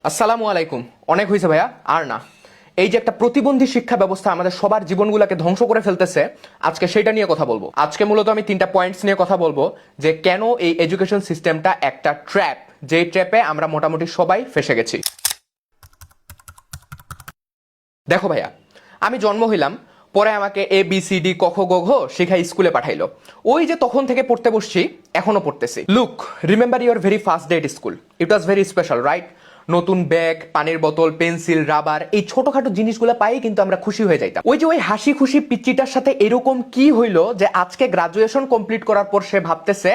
আসসালামু আলাইকুম। অনেক হয়েছে ভাইয়া, আর না। এই যে একটা প্রতিবন্ধী শিক্ষা ব্যবস্থা আমাদের সবার জীবনগুলোকে ধ্বংস করে ফেলতেছে, আজকে সেটা নিয়ে কথা বলবো। আজকে মূলত আমি তিনটা পয়েন্টস নিয়ে কথা বলবো যে কেন এই এডুকেশন সিস্টেমটা একটা ট্র্যাপ, যে ট্র্যাপে আমরা মোটামুটি সবাই ফেসে গেছি। দেখো ভাইয়া, আমি জন্ম হইলাম, পরে আমাকে এ বি সি ডি ক খ গ ঘ শিখাই স্কুলে পাঠাইলো। ওই যে তখন থেকে পড়তে বসছি, এখনো পড়তেছি। Look, remember your very first day at school. It was very special, right? নতুন ব্যাগ, পানির বোতল, পেন্সিল, রাবার, এই ছোটখাটো জিনিসগুলো পাই কিন্তু আমরা খুশি হয়ে যাইতাম। ওই যে ওই হাসি খুশি পিচ্চিটার সাথে এরকম কি হইলো যে আজকে গ্রাজুয়েশন কমপ্লিট করার পর সে ভাবতেছে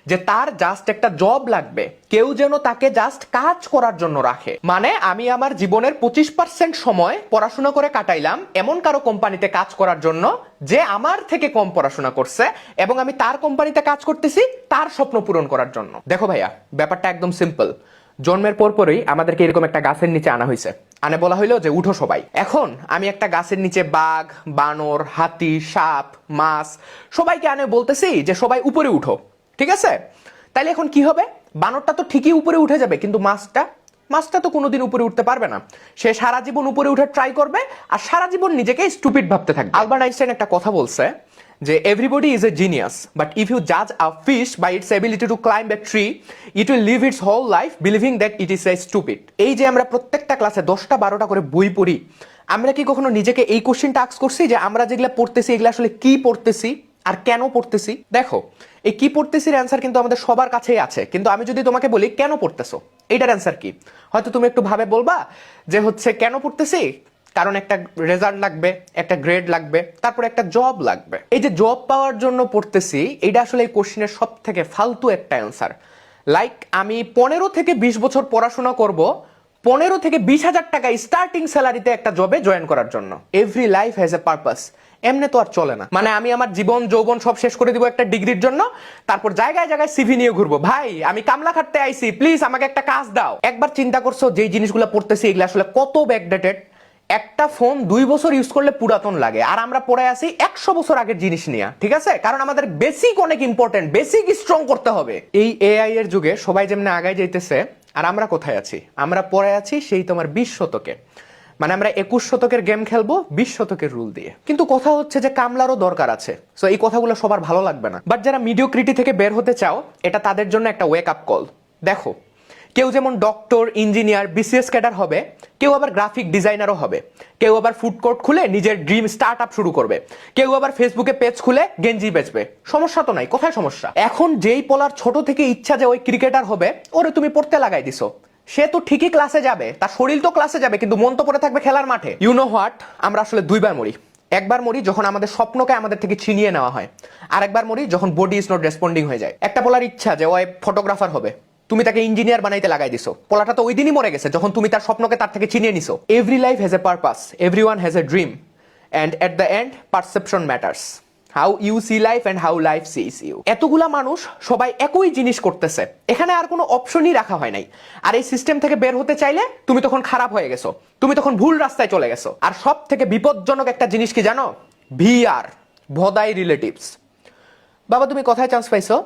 যে তার জাস্ট একটা জব লাগবে, কেউ যেন তাকে জাস্ট কাজ করার জন্য রাখে। মানে আমি আমার জীবনের 25% সময় পড়াশোনা করে কাটাইলাম এমন কারো কোম্পানিতে কাজ করার জন্য যে আমার থেকে কম পড়াশোনা করছে, এবং আমি তার কোম্পানিতে কাজ করতেছি তার স্বপ্ন পূরণ করার জন্য। দেখো ভাইয়া, ব্যাপারটা একদম সিম্পল। জন্মের পরপরই আমাদেরকে এরকম একটা গাছের নিচে আনা হয়েছে, আনে বলা হইলো যে উঠো সবাই। এখন আমি একটা গাছের নিচে বাঘ, বানর, হাতি, সাপ, মাছ সবাইকে আনে বলতেছি যে সবাই উপরে উঠো, ঠিক আছে? তাইলে এখন কি হবে? বানরটা তো ঠিকই উপরে উঠে যাবে, কিন্তু মাছটা মাছটা তো কোনোদিন উপরে উঠতে পারবে না। সে সারা জীবন উপরে উঠে ট্রাই করবে আর সারা জীবন নিজেকে স্টুপিড ভাবতে থাকবে। আলবার্ট আইনস্টাইন একটা কথা বলছে যে everybody is a genius, but if you জাজ a fish by its ability to climb a tree, it will live its whole life believing that it is a stupid. এই যে আমরা প্রত্যেকটা ক্লাসে 10টা-12টা করে বই পড়ি, আমরা কি কখনো নিজেকে এই কোশ্চেনটা আস্ক করছি যে আমরা যেগুলো পড়তেছি এগুলো আসলে কি পড়তেছি আর কেন পড়তেছি? দেখো, এই কি পড়তেছির অ্যান্সার কিন্তু আমাদের সবার কাছেই আছে, কিন্তু আমি যদি তোমাকে বলি কেন পড়তেছো, এইটার অ্যান্সার কি? হয়তো তুমি একটু ভাবে বলবা যে হচ্ছে কেন পড়তেছি, কারণ একটা রেজাল্ট লাগবে, একটা গ্রেড লাগবে, তারপর একটা জব লাগবে। এই যে জব পাওয়ার জন্য পড়তেছি, এইটা আসলে এই কোশ্চেনের সব থেকে ফালতু একটা অ্যান্সার। লাইক আমি 15 থেকে 20 বছর পড়াশোনা করব 15 থেকে 20 হাজার টাকা স্টার্টিং স্যালারিতে একটা জবে জয়েন করার জন্য। Every life has a purpose. এমনি তো আর চলে না। মানে আমি আমার জীবন যৌবন সব শেষ করে দিব একটা ডিগ্রির জন্য, তারপর জায়গায় জায়গায় সিভি নিয়ে ঘুরবো। ভাই, আমি কামলা খাটতে আইছি, প্লিজ আমাকে একটা কাজ দাও। একবার চিন্তা করছো যেই জিনিসগুলো পড়তেছি এগুলো আসলে কত ব্যাকডেটেড? একটা ফোন 2 বছর ইউজ করলে পুরাতন লাগে, আর আমরা পড়ে আছি 100 বছর আগের জিনিস নিয়ে, ঠিক আছে? কারণ আমাদের বেসিক অনেক ইম্পর্টেন্ট, বেসিক স্ট্রং করতে হবে। এই এআই এর যুগে সবাই যেমন আগায় যাইতেছে, আর আমরা কোথায় আছি? আমরা পড়ে আছি সেই তোমার 20 শতকে। মানে আমরা 21 শতকের গেম খেলবো 20 শতকের রুল দিয়ে। কিন্তু কথা হচ্ছে যে কামলারও দরকার আছে। সো এই কথাগুলো সবার ভালো লাগবে না, বাট যারা মিডিওক্রিটি থেকে বের হতে চাও, এটা তাদের জন্য একটা ওয়েক আপ কল। দেখো, কেউ যেমন ডক্টর, ইঞ্জিনিয়ার, বিসিএস ক্যাডার হবে, কেউ আবার গ্রাফিক ডিজাইনারও হবে, কেউ আবার ফুড কোর্ট খুলে নিজের ড্রিম স্টার্ট আপ শুরু করবে, কেউ আবার ফেসবুকে পেজ খুলে গেঞ্জি বেচবে। সমস্যা তো নাই, কোথায় সমস্যা? এখন যেই পলার ছোট থেকে ইচ্ছা যে ওই ক্রিকেটার হবে, ওরে তুমি পড়তে লাগাই দিছো। সে তো ঠিকই ক্লাসে যাবে, তার শরীর তো ক্লাসে যাবে, কিন্তু মন তো পড়ে থাকবে খেলার মাঠে। ইউ নো হোয়াট, আমরা আসলে দুইবার মরি। একবার মরি যখন আমাদের স্বপ্নকে আমাদের থেকে ছিনিয়ে নেওয়া হয়, আর একবার মরি যখন বডি ইজ নট রেসপন্ডিং হয়ে যায়। একটা বলার ইচ্ছা যে ওই ফটোগ্রাফার হবে, তুমি তাকে ইঞ্জিনিয়ার বানাইতে লাগাই দিছো। পোলাটা তো ওই দিনই মরে গেছে যখন তুমি তার স্বপ্নকে তার থেকে ছিনিয়ে নিছো। Every life has a purpose, everyone has a dream, and at the end perception matters. How you see life and how life sees you. এতগুলা মানুষ সবাই একই জিনিস করতেছে, এখানে আর কোনো অপশনই রাখা হয় নাই। আর এই সিস্টেম থেকে বের হতে চাইলে তুমি তখন খারাপ হয়ে গেছো, তুমি তখন ভুল রাস্তায় চলে গেছো। আর সব থেকে বিপজ্জনক একটা জিনিস কি জানো? ভিআর, ভদাই রিলেটিভস। বাবা, তুমি কোথায় চান্স পাইছো?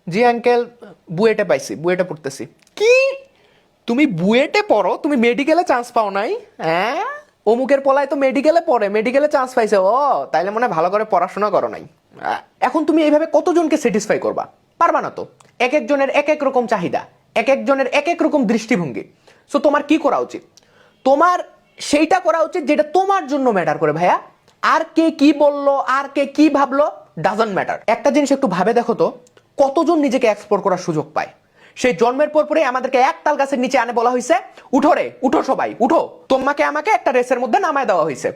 জি আঙ্কেল, বুয়েটে পাইছি, বুয়েটে পড়তেছি। কি? তুমি বুয়েটে পড়ো, তুমি মেডিকেলে চান্স পাও নাই? হ্যাঁ, অমুকের পলায় তো মেডিকেলে পড়ে, মেডিকেলে চান্স পাইছে। ও, তাইলে মনে হয় ভালো করে পড়াশোনা করো নাই। এখন তুমি এইভাবে কতজনকে স্যাটিসফাই করবা? পারবা না তো। এক একজনের এক এক রকম চাহিদা, এক একজনের এক এক রকম দৃষ্টিভঙ্গি। সো তোমার কি করা উচিত? তোমার সেইটা করা উচিত যেটা তোমার জন্য ম্যাটার করে ভাইয়া। আর কে কি বললো, আর কে কি ভাবলো, ডাজন্ট ম্যাটার। একটা জিনিস একটু ভাবে দেখো তো, কতজন নিজেকে এক্সপ্লোর করার সুযোগ পায়? সেই জন্মের পর পরে আমাদেরকে এক তাল গাছের নিচে আনে বলা হয়েছে উঠো রে, উঠো সবাই উঠো। তোমাকে আমাকে একটা রেসের মধ্যে নামায় দেওয়া হয়েছে।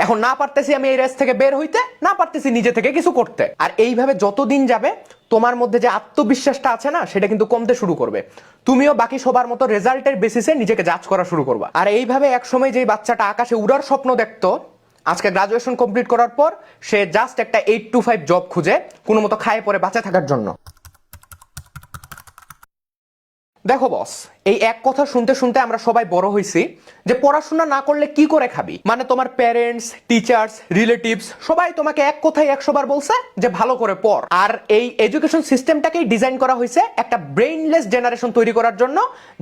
এখন না পারতেছি আমি এই রেস থেকে বের হইতে, না পারতেছি নিজে থেকে কিছু করতে। আর এইভাবে যতদিন যাবে তোমার মধ্যে যে আত্মবিশ্বাসটা আছে না, সেটা কিন্তু কমতে শুরু করবে। তুমিও বাকি সবার মতো রেজাল্টের বেসিসে নিজেকে জাজ করা শুরু করবা। আর এইভাবে একসময় যে বাচ্চাটা আকাশে উড়ার স্বপ্ন দেখতো, আজকে গ্রাজুয়েশন কমপ্লিট করার পর সে জাস্ট একটা 8 to 5 জব খুঁজে কোনো মতো খায় পরে বাঁচা থাকার জন্য। দেখো বস, এই এক কথা শুনতে শুনতে আমরা সবাই বড় হয়েছি যে পড়াশোনা না করলে কি করে খাবি। মানে তোমার প্যারেন্টস, টিচার্স, রিলেটিভস সবাই তোমাকে এক কথায় 100 বার বলছে যে ভালো করে পড়। আর এই এডুকেশন সিস্টেমটাকেই ডিজাইন করা হয়েছে একটা ব্রেইনলেস জেনারেশন তৈরি করার জন্য,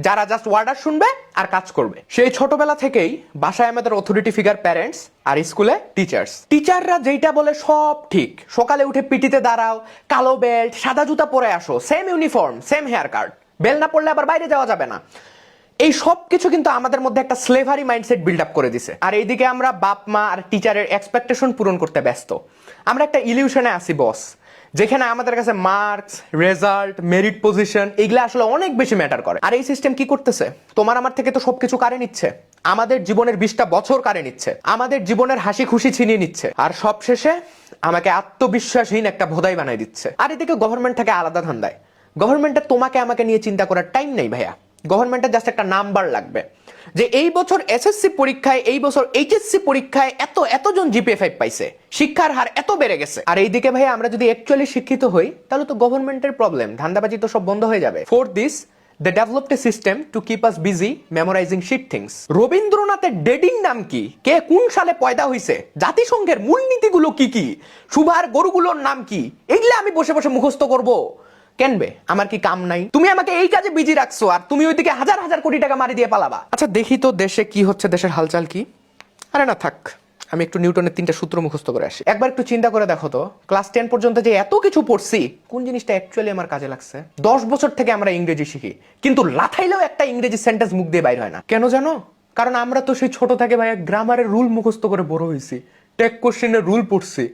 যারা জাস্ট ওয়ার্ডার শুনবে আর কাজ করবে। সেই ছোটবেলা থেকেই বাসায় আমাদের অথরিটি ফিগার প্যারেন্টস, আর স্কুলে টিচার্স। টিচাররা যেটা বলে সব ঠিক। সকালে উঠে পিটিতে দাঁড়াও, কালো বেল্ট, সাদা জুতা পরে আসো, same uniform, same haircut, bell না পড়লে আবার বাইরে যাওয়া যাবে না। এই সব কিছু কিন্তু আমাদের মধ্যে একটা স্লেভারি মাইন্ডসেট বিল্ড আপ করে দিছে। আর এইদিকে আমরা বাপ মা আর টিচারের এক্সপেকটেশন পূরণ করতে ব্যস্ত। আমরা একটা ইলিউশনে আছি বস, যেখানে আমাদের কাছে মার্কস, রেজাল্ট, মেরিট পজিশন এগুলা আসলে অনেক বেশি ম্যাটার করে। আর এই সিস্টেম কি করতেছে, তোমার আমার থেকে তো সবকিছু কাড়ে নিচ্ছে। আমাদের জীবনের 20টা বছর কাড়ে নিচ্ছে, আমাদের জীবনের হাসি খুশি ছিনিয়ে নিচ্ছে, আর সব শেষে আমাকে আত্মবিশ্বাসহীন একটা ভোদাই বানাই দিচ্ছে। আর এদিকে গভর্নমেন্ট থেকে আলাদা ধান্দায়। গভর্নমেন্টের তোমাকে আমাকে নিয়ে চিন্তা করার টাইম নেই ভাইয়া। গভর্নমেন্টের জাস্ট একটা নাম্বার লাগবে যে এই বছর এসএসসি পরীক্ষায়, এই বছর এইচএসসি পরীক্ষায় এতজন জিপিএ 5 পাইছে, শিক্ষার হার এত বেড়ে গেছে। আর এইদিকে ভাইয়া আমরা যদি অ্যাকচুয়ালি শিক্ষিত হই তাহলে তো গভর্নমেন্টের প্রবলেম, ধান্দাবাজি তো সব বন্ধ হয়ে যাবে। For this they developed a system to keep us busy memorizing shit things. রবীন্দ্রনাথের ডেডির নাম কি, কে কোন সালে পয়দা হইছে, জাতিসংঘের মূলনীতিগুলো কি কি, সুভার গরুগুলোর নাম কি, এগুলা আমি বসে বসে মুখস্থ করব কেনবে? আমার কি কাম নাই? তুমি আমাকে এই কাজে বিজি রাখছো আর তুমি ওইদিকে হাজার হাজার কোটি টাকা মারি দিয়ে পালাবা। আচ্ছা দেখি তো দেশে কি হচ্ছে, দেশের হালচাল কি। আরে না থাক, আমি একটু নিউটনের 3টা সূত্র মুখস্থ করে আসি। একবার একটু চিন্তা করে দেখো তো, ক্লাস 10 পর্যন্ত যে এত কিছু পড়ছি, কোন জিনিসটা অ্যাকচুয়ালি আমার কাজে লাগছে? 10 বছর থেকে আমরা ইংরেজি শিখি, কিন্তু লাথাইলেও একটা ইংরেজি সেন্টেন্স মুখ দিয়ে বাইর হয় না। কেন জানো? কারণ আমরা তো সেই ছোট থেকে ভাই গ্রামারের রুল মুখস্থ করে বড় হয়েছি, টেক কোশ্চেনের রুল পড়ছি।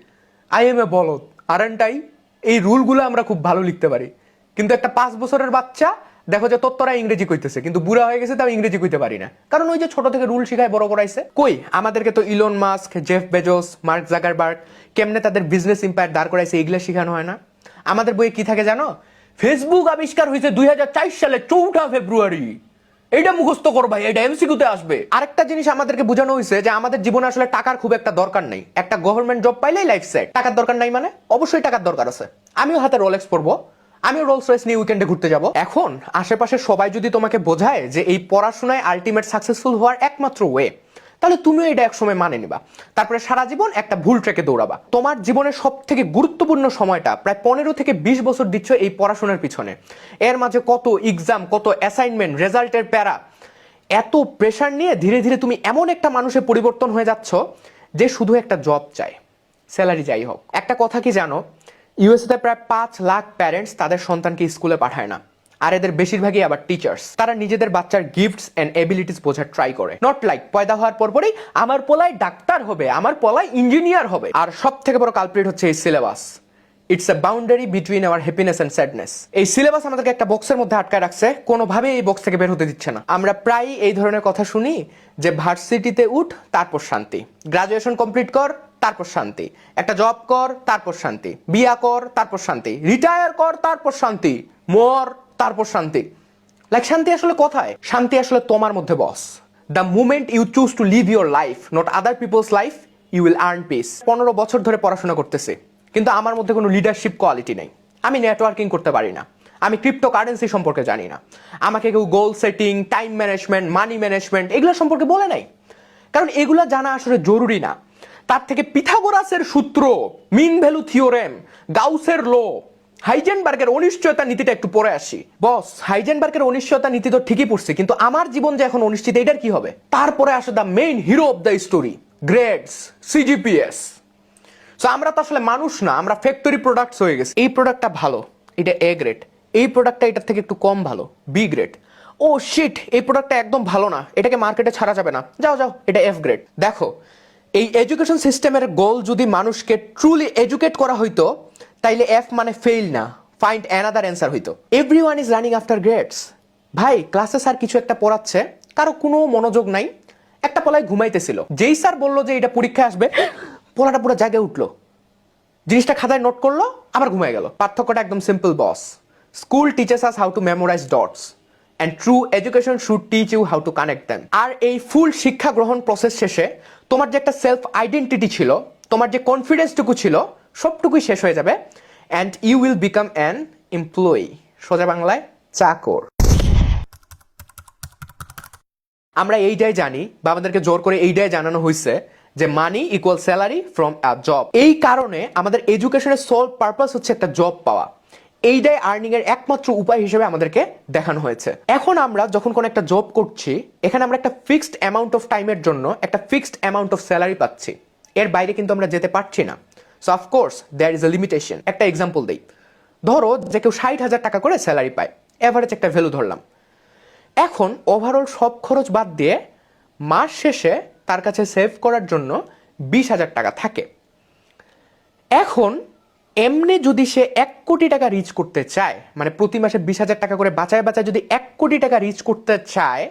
আই এম এ বলদ, আরেন্ট আই? এই রুলগুলো আমরা খুব ভালো লিখতে পারি, কিন্তু একটা 5 বছরের বাচ্চা দেখো যে তত্ত্বরা ইংরেজি কইতেছে, কিন্তু বুড়া হয়ে গেছে তাও ইংরেজি কইতে পারি না, কারণ ওই যে ছোট থেকে রুল শিখায় বড় করাইছে। কই আমাদেরকে তো Elon Musk, Jeff Bezos, mark Zuckerberg কেমনে তাদের বিজনেস এম্পায়ার দাঁড় করাইছে এগুলো শেখানো হয় না। আমাদের বইয়ে কি থাকে জানো? ফেসবুক আবিষ্কার হয়েছে 2004 সালে 4 ফেব্রুয়ারি। এইটা মুখস্থ করো ভাই, এটা এমসিকিউতে আসবে। আরেকটা জিনিস আমাদেরকে বোঝানো হয়েছে যে আমাদের জীবনে আসলে টাকার খুব একটা দরকার নেই, একটা গভর্নমেন্ট জব পাইলেই লাইফ সেট। টাকার দরকার নাই মানে? অবশ্যই টাকার দরকার আছে। আমিও হাতে রোলেক্স পরবো, আমিও রোলস রয়েস নিয়ে উইকেন্ডে ঘুরতে যাব। এখন আশেপাশে সবাই যদি তোমাকে বোঝায় যে এই পড়াশোনায় আলটিমেট সাকসেসফুল হওয়ার একমাত্র ওয়ে, তাহলে তুমিও এটা একসময় মানে নিবা, তারপরে সারা জীবন একটা ভুল ট্র্যাকে দৌড়াবা। তোমার জীবনের সব থেকে গুরুত্বপূর্ণ সময়টা প্রায় 15 থেকে 20 বছর দিচ্ছ এই পড়াশোনার পিছনে। এর মাঝে কত এক্সাম, কত অ্যাসাইনমেন্ট, রেজাল্টের প্যারা, এত প্রেশার নিয়ে ধীরে ধীরে তুমি এমন একটা মানুষে পরিবর্তন হয়ে যাচ্ছ যে শুধু একটা জব চায়, স্যালারি যাই হোক। একটা কথা কি জানো, ইউএসএতে প্রায় 5 লাখ প্যারেন্টস তাদের সন্তানকে স্কুলে পাঠায় না, আর এদের বেশিরভাগই আবার টিচার্স। তারা নিজেদের বাচ্চার গিফটস এন্ড এবিলিটিস বোঝার ট্রাই করে, নট লাইক পয়দা হওয়ার পরপরই আমার পোলাই ডাক্তার হবে, আমার পোলাই ইঞ্জিনিয়ার হবে। আর সব থেকে বড় কালপ্রিট হচ্ছে এই syllabus. It's a boundary between our happiness and sadness. এই সিলেবাস আমাদেরকে একটা বক্সের মধ্যে আটকায় রাখছে, কোনোভাবেই এই বক্স থেকে বের হতে দিচ্ছে না। আমরা প্রায় এই ধরনের কথা শুনি যে ভার্সিটিতে উঠ তারপর শান্তি, গ্রাজুয়েশন কমপ্লিট কর তারপর শান্তি, একটা জব কর তারপর শান্তি, বিয়া কর তারপর শান্তি, রিটায়ার কর তারপর শান্তি, মর তারপর শান্তি। লাইক শান্তি আসলে কোথায়? শান্তি আসলে তোমার মধ্যে boss. The moment you choose to live your life, not other people's life, you will earn peace. 15 বছর ধরে পড়াশোনা করতেছি, কিন্তু আমার মধ্যে কোনো লিডারশিপ কোয়ালিটি নেই। আমি নেটওয়ার্কিং করতে পারি না, আমি ক্রিপ্টো কারেন্সি সম্পর্কে জানি না, আমাকে কেউ গোল setting, time management, money management এগুলো সম্পর্কে বলে নাই, কারণ এগুলো জানা আসলে জরুরি না। তার থেকে পিথাগোরাসের সূত্র, মিন ভ্যালু থিওরেম, গাউসের ল, হাইজেনবার্গের অনিশ্চয়তা নীতিটা একটু পড়ে আসি। বস হাইজেনবার্গের অনিশ্চয়তা নীতি তো ঠিকই পড়ছি, কিন্তু আমার জীবন যে এখন অনিশ্চিত এটার কি হবে? তারপরে আসে the main hero of the story, grades, CGPAs. So আমরা তো আসলে মানুষ না, আমরা ফ্যাক্টরি প্রোডাক্টস হয়ে গেছি। এই প্রোডাক্টটা ভালো, এটা এ গ্রেড, এই প্রোডাক্টটা এটার থেকে একটু কম ভালো, বি গ্রেড। ও শিট, এই প্রোডাক্টটা একদম ভালো না, এটাকে মার্কেটে ছাড়া যাবে না, যাও যাও এটা এফ গ্রেড। দেখো এই এডুকেশন সিস্টেমের গোল যদি মানুষকে ট্রুলি এডুকেট করা হইতো, তাইলে এফ মানে ফেইল না, ফাইন্ড অ্যানাদার অ্যান্সার হইতো। Everyone is running after grades. ভাই ক্লাসে স্যার কিছু একটা পড়াচ্ছে, কারো কোনো মনোযোগ নাই, একটা পলায় ঘুমাইতেছিল, যেই স্যার বললো যে এটা পরীক্ষায় আসবে, পোলাটা পুরো জাগে উঠলো, জিনিসটা খাতায় নোট করলো, আবার ঘুমায় গেল। পার্থক্যটা একদম simple boss. School teaches us how to memorise dots, and true education should teach you how to connect them. আর এই ফুল শিক্ষা গ্রহণ প্রসেস শেষে তোমার যে একটা সেলফ আইডেন্টিটি ছিল, তোমার যে কনফিডেন্সটুকু ছিল, সবটুকুই শেষ হয়ে যাবে, and you will become an employee, সোজা বাংলায় চাকর। আমরা এইটাই জানি বা আমাদেরকে জোর করে এইটাই জানানো হয়েছে যে money equal salary from a job. এই কারণে আমাদের এডুকেশনের সোল পারপাস হচ্ছে একটা জব পাওয়া। এইটাই আর্নিং এর একমাত্র উপায় হিসেবে আমাদেরকে দেখানো হয়েছে। এখন আমরা যখন কোন একটা জব করছি, এখানে আমরা একটা ফিক্সড অ্যামাউন্ট অফ টাইমের জন্য একটা ফিক্সড অ্যামাউন্ট অফ স্যালারি পাচ্ছি, এর বাইরে কিন্তু আমরা যেতে পারছি না। So of course there is a limitation. একটা এক্সাম্পল দেই, ধরো যে কেউ 60,000 টাকা করে স্যালারি পায়, এভারেজ একটা ভ্যালু ধরলাম। এখন ওভারঅল সব খরচ বাদ দিয়ে মাস শেষে তার কাছে সেভ করার জন্য 20,000 টাকা থাকে। এখন এমনি যদি সে 1 কোটি টাকা রিচ করতে চায়, মানে প্রতি মাসে 20,000 টাকা করে বাঁচায় বাঁচায় যদি 1 কোটি টাকা রিচ করতে চায়,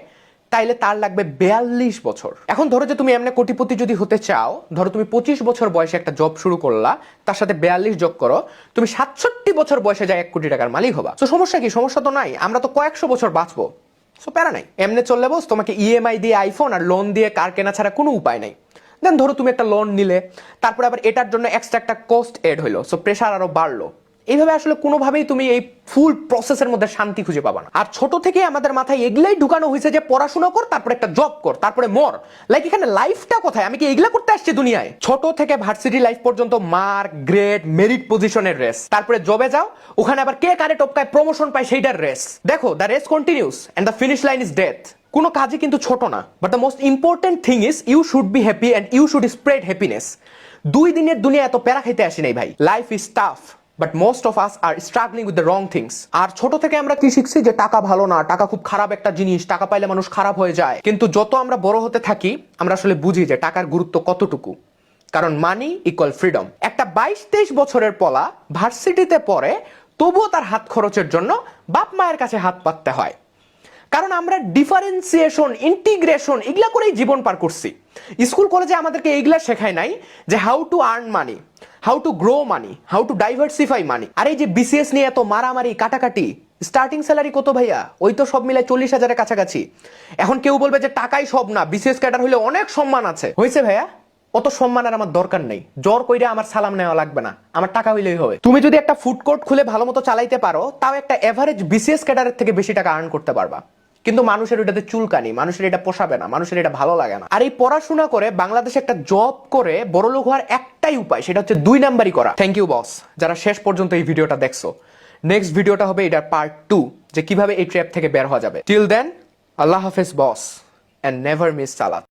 তাইলে তার লাগবে 42 বছর। এখন ধরো যে তুমি এমনি কোটিপতি যদি হতে চাও, ধরো তুমি 25 বছর বয়সে একটা জব শুরু করলা, তার সাথে 42 যোগ করো, তুমি 67 বছর বয়সে যায় 1 কোটি টাকার মালিক হবা। তো সমস্যা কি? সমস্যা তো নাই, আমরা তো কয়েকশো বছর বাঁচবো। সো প্যারা নাই, এমনি চললে বস, তোমাকে ইএমআই দিয়ে আইফোন আর লোন দিয়ে কার কেনা ছাড়া কোনো উপায় নাই। দেন ধরো তুমি একটা লোন নিলে, তারপরে আবার এটার জন্য এক্সট্রা একটা কস্ট এড হইলো, সো প্রেশার আরো বাড়লো। এইভাবে আসলে কোনোভাবেই তুমি এই ফুল প্রসেসের মধ্যে শান্তি খুঁজে পাবা না। আর ছোট থেকে আমাদের মাথায় এগুলাই ঢুকানো হয়েছে যে পড়াশোনা কর, তারপরে একটা জব কর, তারপরে মর। লাইক এখানে লাইফটা কোথায়? আমি কি এগুলা করতে আসছি দুনিয়ায়? ছোট থেকে ভার্সিটি লাইফ পর্যন্ত মার্ক, গ্রেড, মেরিট পজিশনের রেস, তারপরে জবে যাও, ওখানে আবার কে কারে টপকায় প্রমোশন পায় সেইটার রেস। দেখো, the race continues and the finish line is death. কোনো কাজই কিন্তু ছোট না, but the most important thing is you should be happy and you should spread happiness. 2 দিনের দুনিয়া এত প্যারা খাইতে আসি নাই ভাই। Life is tough, but most of us are struggling with the wrong things. আর ছোট থেকে আমরা কি শিখছি? যে টাকা ভালো না, টাকা খুব খারাপ একটা জিনিস, টাকা পাইলে মানুষ খারাপ হয়ে যায়। কিন্তু যত আমরা বড় হতে থাকি, আমরা আসলে বুঝি যে টাকার গুরুত্ব কতটুকু। কারণ মানি ইকুয়াল ফ্রিডম। একটা 22-23 বছরের পলা ভার্সিটিতে পড়ে, তবুও তার হাত খরচের জন্য বাপ মায়ের কাছে হাত পাততে হয়। কারণ আমরা ডিফারেন্সিয়েশন, ইন্টিগ্রেশন এগুলা করেই জীবন পার করছি। স্কুল কলেজে আমাদেরকে এইগুলা শেখায় নাই যে how to earn money, how to grow money, how to diversify money. আর এই যে বিসিএস নিয়ে এত মারামারি কাটাকাটি, স্টার্টিং স্যালারি কত ভাইয়া? ওই তো সব মিলে 40,000-এর কাছাকাছি। এখন কেউ বলবে যে টাকাই সব না, বিসিএস ক্যাডার হইলে অনেক সম্মান আছে। হয়েছে ভাইয়া, অত সম্মানের আমার দরকার নেই। জ্বর কইরা আমার সালাম নেওয়া লাগবে না, আমার টাকা হইলেই হবে। তুমি যদি একটা ফুড কোর্ট খুলে ভালো মতো চালাইতে পারো, তাও একটা এভারেজ বিসিএস ক্যাডারের থেকে বেশি টাকা আর্ন করতে পারবা। কিন্তু মানুষের ওইটাতে চুলকানি, মানুষের এটা পোষাবে না, মানুষের এটা ভালো লাগে না। আর এই পড়াশোনা করে বাংলাদেশে একটা জব করে বড়লোক হওয়ার একটাই উপায়, সেটা হচ্ছে 2 নাম্বারই করা। থ্যাংক ইউ বস, যারা শেষ পর্যন্ত এই ভিডিওটা দেখছো। নেক্সট ভিডিওটা হবে এটার পার্ট 2, যে কিভাবে এই ট্র্যাপ থেকে বের হওয়া যাবে। টিল দেন, আল্লাহ হাফেজ বস, এন্ড নেভার মিস সালাত।